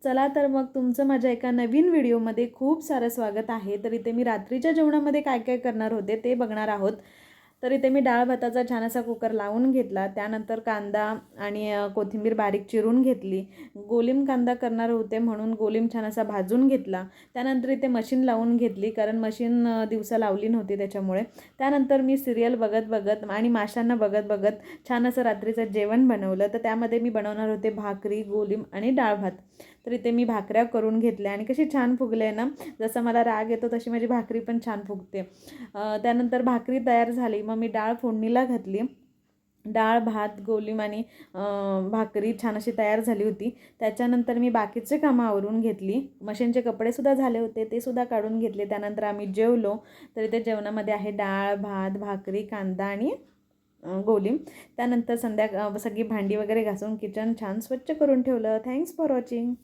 चला तर मग तुमचं माझ्या एका नवीन व्हिडिओमध्ये खूप सारं स्वागत आहे. तर इथे मी रात्रीच्या जेवणामध्ये काय काय करणार होते ते बघणार आहोत. तर इथे मी डाळ भाताचा छान असा कुकर लावून घेतला. त्यानंतर कांदा आणि कोथिंबीर बारीक चिरून घेतली. गोलिम कांदा करणार होते म्हणून गोलिम छान असा भाजून घेतला. त्यानंतर इथे मशीन लावून घेतली कारण मशीन दिवसा लावली नव्हती त्याच्यामुळे. त्यानंतर मी सिरियल बघत बघत आणि माशांना बघत बघत छान असं रात्रीचं जेवण बनवलं. तर त्यामध्ये मी बनवणार होते भाकरी, गोलिम आणि डाळ भात. तर इथे मी भाकऱ्या करून घेतल्या आणि कशी छान फुगले ना, जसं मला राग येतो तशी माझी भाकरी पण छान फुगते. त्यानंतर भाकरी तयार झाली. मग मी डाळ फोडणीला घातली. डाळ, भात, गोलिम आणि भाकरी छान अशी तयार झाली होती. त्याच्यानंतर मी बाकीचे कामं आवरून घेतली. मशीनचे कपडेसुद्धा झाले होते ते सुद्धा काढून घेतले. त्यानंतर आम्ही जेवलो. तर इथे जेवणामध्ये आहे डाळ, भात, भाकरी, कांदा आणि गोलिम. त्यानंतर सगळी भांडी वगैरे घासून किचन छान स्वच्छ करून ठेवलं. Thanks for watching.